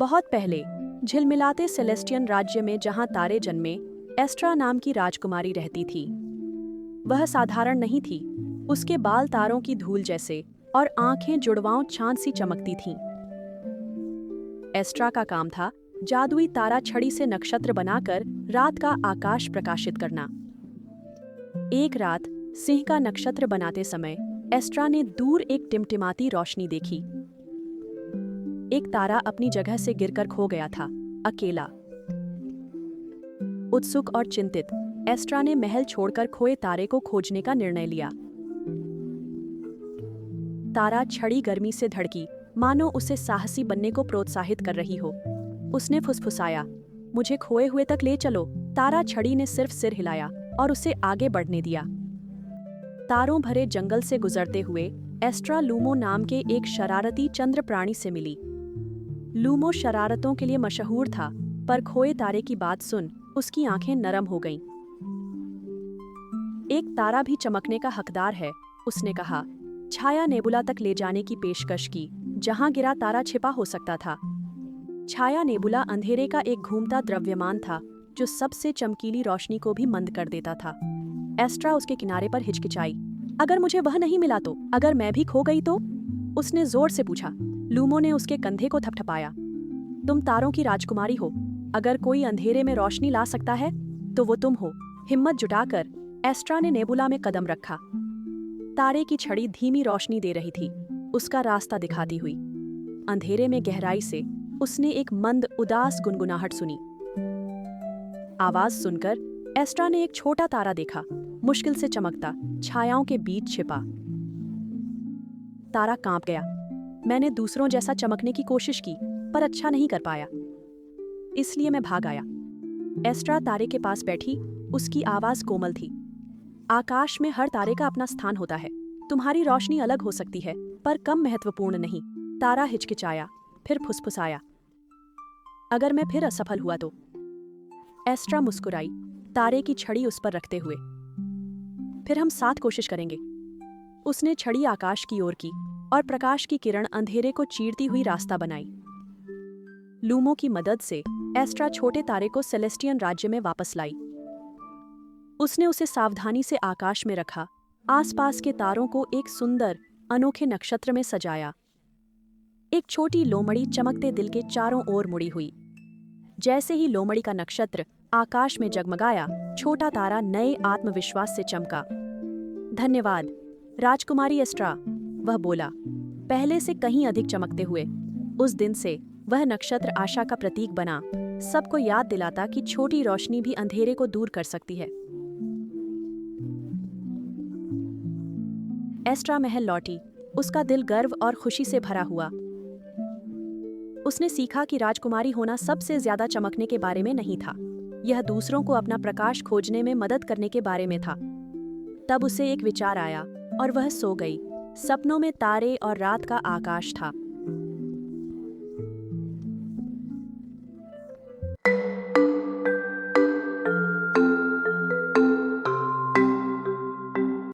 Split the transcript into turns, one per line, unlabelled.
बहुत पहले झिलमिलाते सेलेस्टियन राज्य में जहां तारे जन्मे, एस्ट्रा नाम की राजकुमारी रहती थी। वह साधारण नहीं थी। उसके बाल तारों की धूल जैसे और आंखें जुड़वांव चांद सी चमकती थीं। एस्ट्रा का काम था जादुई तारा छड़ी से नक्षत्र बनाकर रात का आकाश प्रकाशित करना। एक रात सिंह का नक्षत्र बनाते समय एस्ट्रा ने दूर एक टिमटिमाती रोशनी देखी। एक तारा अपनी जगह से गिरकर खो गया था, अकेला। उत्सुक और चिंतित, एस्ट्रा ने महल छोड़कर खोए तारे को खोजने का निर्णय लिया। तारा छड़ी गर्मी से धड़की, मानो उसे साहसी बनने को प्रोत्साहित कर रही हो। उसने फुसफुसाया, मुझे खोए हुए तक ले चलो। तारा छड़ी ने सिर्फ सिर हिलाया और उसे आगे बढ़ने दिया। तारों भरे जंगल से गुजरते हुए एस्ट्रा लूमो नाम के एक शरारती चंद्र प्राणी से मिली। लूमो शरारतों के लिए मशहूर था, पर खोए तारे की बात सुन उसकी आंखें नरम हो गईं। एक तारा भी चमकने का हकदार है, उसने कहा। छाया नेबुला तक ले जाने की पेशकश की, जहां गिरा तारा छिपा हो सकता था। छाया नेबुला अंधेरे का एक घूमता द्रव्यमान था जो सबसे चमकीली रोशनी को भी मंद कर देता था। एस्ट्रा उसके किनारे पर हिचकिचाई। अगर मुझे वह नहीं मिला तो? अगर मैं भी खो गई तो? उसने जोर से पूछा। लूमो ने उसके कंधे को थपथपाया। तुम तारों की राजकुमारी हो। अगर कोई अंधेरे में रोशनी ला सकता है तो वो तुम हो। हिम्मत जुटाकर एस्ट्रा ने नेबुला में कदम रखा। तारे की छड़ी धीमी रोशनी दे रही थी, उसका रास्ता दिखाती हुई। अंधेरे में गहराई से उसने एक मंद उदास गुनगुनाहट सुनी। आवाज सुनकर एस्ट्रा ने एक छोटा तारा देखा, मुश्किल से चमकता, छायाओं के बीच छिपा। तारा कांप गया। मैंने दूसरों जैसा चमकने की कोशिश की, पर अच्छा नहीं कर पाया, इसलिए मैं भाग आया। एस्ट्रा तारे के पास बैठी, उसकी आवाज कोमल थी। आकाश में हर तारे का अपना स्थान होता है। तुम्हारी रोशनी अलग हो सकती है, पर कम महत्वपूर्ण नहीं। तारा हिचकिचाया, फिर फुसफुसाया। अगर मैं फिर असफल हुआ तो? एस्ट्रा मुस्कुराई, तारे की छड़ी उस पर रखते हुए। फिर हम साथ कोशिश करेंगे। उसने छड़ी आकाश की ओर की और प्रकाश की किरण अंधेरे को चीरती हुई रास्ता बनाई। लूमो की मदद से एस्ट्रा छोटे तारे को सेलेस्टियन राज्य में वापस लाई। उसने उसे सावधानी से आकाश में रखा, आसपास के तारों को एक सुंदर, अनोखे नक्षत्र में सजाया। एक छोटी लोमड़ी चमकते दिल के चारों ओर मुड़ी हुई। जैसे ही लोमड़ी का नक्षत्र आकाश में जगमगाया, छोटा तारा नए आत्मविश्वास से चमका। धन्यवाद राजकुमारी एस्ट्रा, वह बोला, पहले से कहीं अधिक चमकते हुए। उस दिन से वह नक्षत्र आशा का प्रतीक बना, सबको याद दिलाता कि छोटी रोशनी भी अंधेरे को दूर कर सकती है। एस्ट्रा महल लौटी, उसका दिल गर्व और खुशी से भरा हुआ। उसने सीखा कि राजकुमारी होना सबसे ज्यादा चमकने के बारे में नहीं था, यह दूसरों को अपना प्रकाश खोजने में मदद करने के बारे में था। तब उसे एक विचार आया और वह सो गई। सपनों में तारे और रात का आकाश था।